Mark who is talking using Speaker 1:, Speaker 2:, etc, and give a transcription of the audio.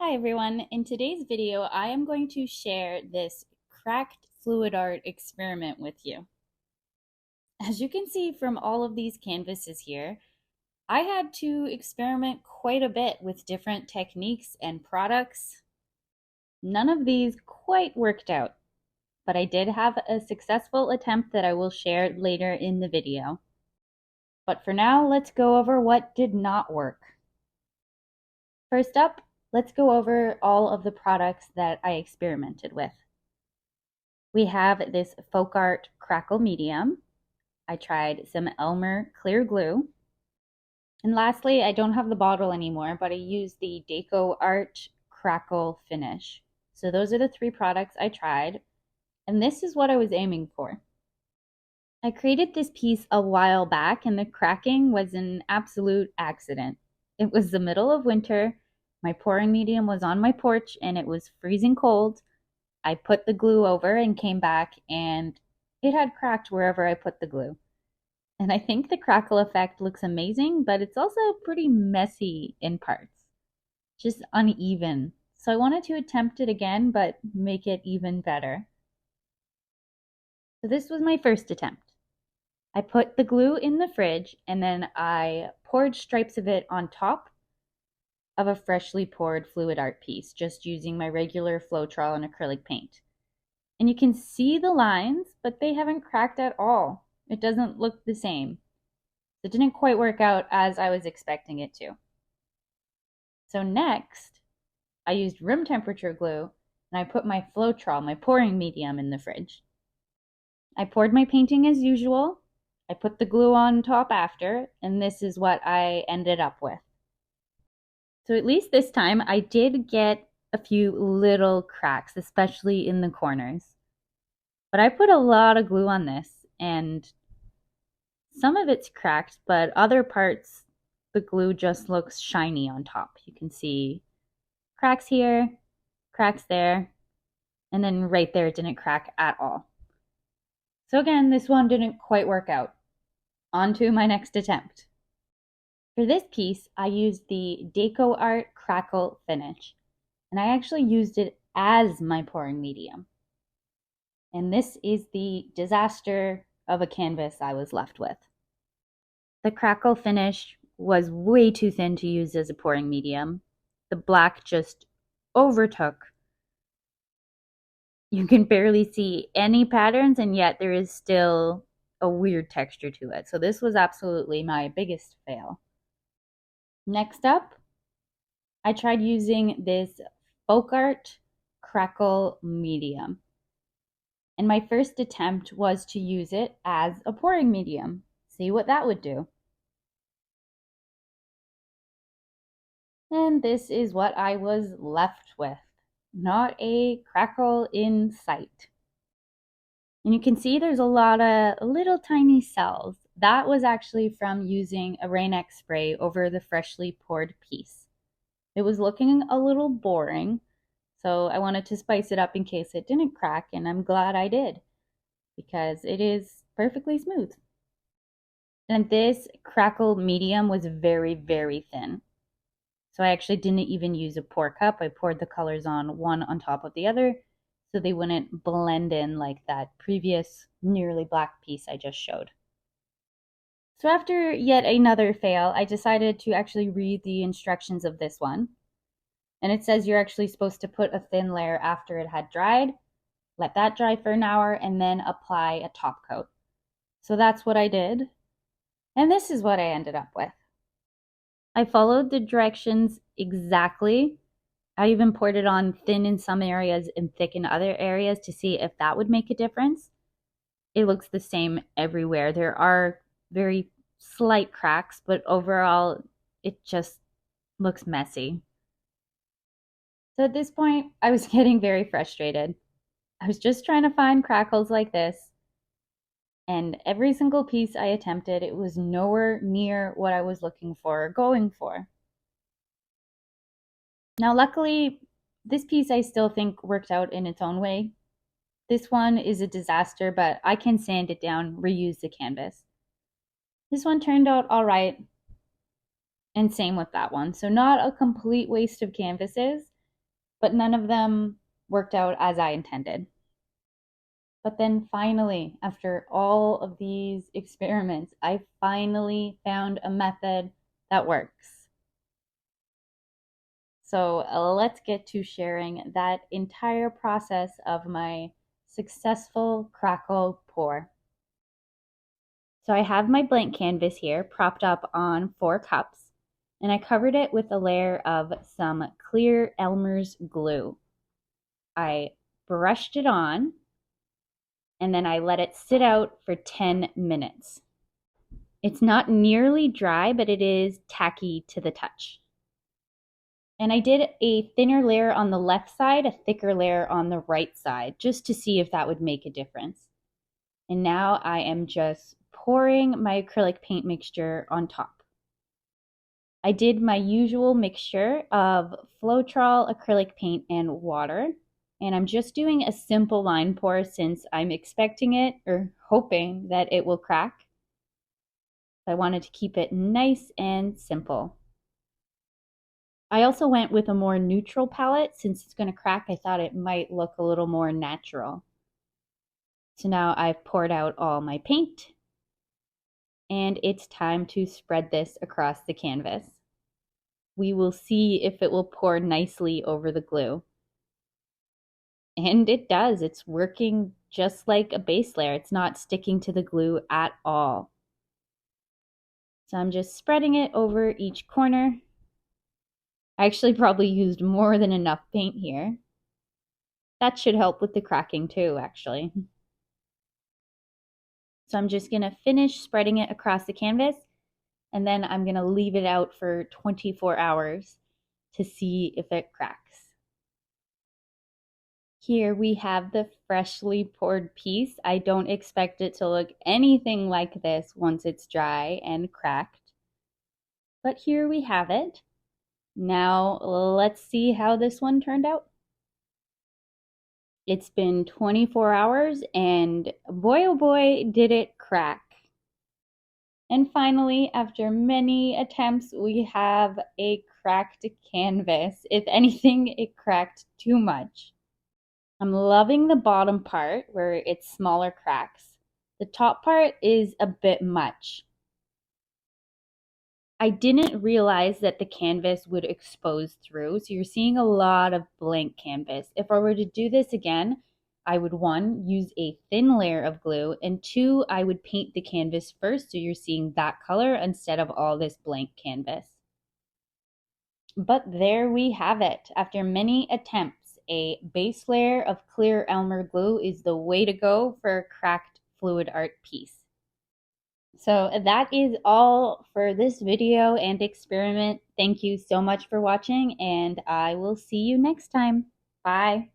Speaker 1: Hi everyone, in today's video I am going to share this cracked fluid art experiment with you. As you can see from all of these canvases here, I had to experiment quite a bit with different techniques and products. None of these quite worked out, but I did have a successful attempt that I will share later in the video. But for now, let's go over what did not work. First up, let's go over all of the products that I experimented with. We have this folk art crackle medium. I tried some Elmer clear glue. And lastly, I don't have the bottle anymore, but I used the Deco Art Crackle finish. So those are the three products I tried, and this is what I was aiming for. I created this piece a while back, and the cracking was an absolute accident. It was the middle of winter, my pouring medium was on my porch, and it was freezing cold. I put the glue over and came back, and it had cracked wherever I put the glue. And I think the crackle effect looks amazing, but it's also pretty messy in parts, just uneven. So I wanted to attempt it again, but make it even better. So this was my first attempt. I put the glue in the fridge, and then I poured stripes of it on top of a freshly poured fluid art piece, just using my regular Floetrol and acrylic paint. And you can see the lines, but they haven't cracked at all. It doesn't look the same. It didn't quite work out as I was expecting it to. So next, I used room temperature glue, and I put my Floetrol, my pouring medium, in the fridge. I poured my painting as usual. I put the glue on top after, and this is what I ended up with. So at least this time, I did get a few little cracks, especially in the corners. But I put a lot of glue on this, and some of it's cracked, but other parts, the glue just looks shiny on top. You can see cracks here, cracks there, and then right there it didn't crack at all. So again, this one didn't quite work out. On to my next attempt. For this piece, I used the Deco Art Crackle finish, and I actually used it as my pouring medium. And this is the disaster of a canvas I was left with. The crackle finish was way too thin to use as a pouring medium. The black just overtook. You can barely see any patterns, and yet there is still a weird texture to it. So this was absolutely my biggest fail. Next up, I tried using this folk art crackle medium. And my first attempt was to use it as a pouring medium. See what that would do. And this is what I was left with. Not a crackle in sight. And you can see there's a lot of little tiny cells. That was actually from using a Rain-X spray over the freshly poured piece. It was looking a little boring, so I wanted to spice it up in case it didn't crack, and I'm glad I did, because it is perfectly smooth. And this crackle medium was very, very thin. So I actually didn't even use a pour cup. I poured the colors on one on top of the other so they wouldn't blend in like that previous nearly black piece I just showed. So after yet another fail, I decided to actually read the instructions of this one. And it says you're actually supposed to put a thin layer after it had dried, let that dry for an hour, and then apply a top coat. So that's what I did. And this is what I ended up with. I followed the directions exactly. I even poured it on thin in some areas and thick in other areas to see if that would make a difference. It looks the same everywhere. There are very slight cracks, but overall it just looks messy. So at this point, I was getting very frustrated. I was just trying to find crackles like this, and every single piece I attempted, it was nowhere near what I was looking for or going for. Now, luckily, this piece I still think worked out in its own way. This one is a disaster, but I can sand it down, reuse the canvas. This one turned out all right, and same with that one. So not a complete waste of canvases, but none of them worked out as I intended. But then finally, after all of these experiments, I finally found a method that works. So let's get to sharing that entire process of my successful crackle pour. So I have my blank canvas here propped up on 4 cups, and I covered it with a layer of some clear Elmer's glue. I brushed it on, and then I let it sit out for 10 minutes. It's not nearly dry, but it is tacky to the touch. And I did a thinner layer on the left side, a thicker layer on the right side, just to see if that would make a difference. And now I am just pouring my acrylic paint mixture on top. I did my usual mixture of Floetrol, acrylic paint, and water. And I'm just doing a simple line pour since I'm expecting it or hoping that it will crack. I wanted to keep it nice and simple. I also went with a more neutral palette. Since it's going to crack, I thought it might look a little more natural. So now I've poured out all my paint, and it's time to spread this across the canvas. We will see if it will pour nicely over the glue. And it does. It's working just like a base layer. It's not sticking to the glue at all. So I'm just spreading it over each corner. I actually probably used more than enough paint here. That should help with the cracking too, actually. So I'm just going to finish spreading it across the canvas, and then I'm going to leave it out for 24 hours to see if it cracks. Here we have the freshly poured piece. I don't expect it to look anything like this once it's dry and cracked. But here we have it. Now let's see how this one turned out. It's been 24 hours and boy oh boy did it crack. And finally, after many attempts, we have a cracked canvas. If anything, it cracked too much. I'm loving the bottom part where it's smaller cracks. The top part is a bit much. I didn't realize that the canvas would expose through, so you're seeing a lot of blank canvas. If I were to do this again, I would 1, use a thin layer of glue, and 2, I would paint the canvas first so you're seeing that color instead of all this blank canvas. But there we have it. After many attempts, a base layer of clear Elmer glue is the way to go for a cracked fluid art piece. So that is all for this video and experiment. Thank you so much for watching, and I will see you next time. Bye.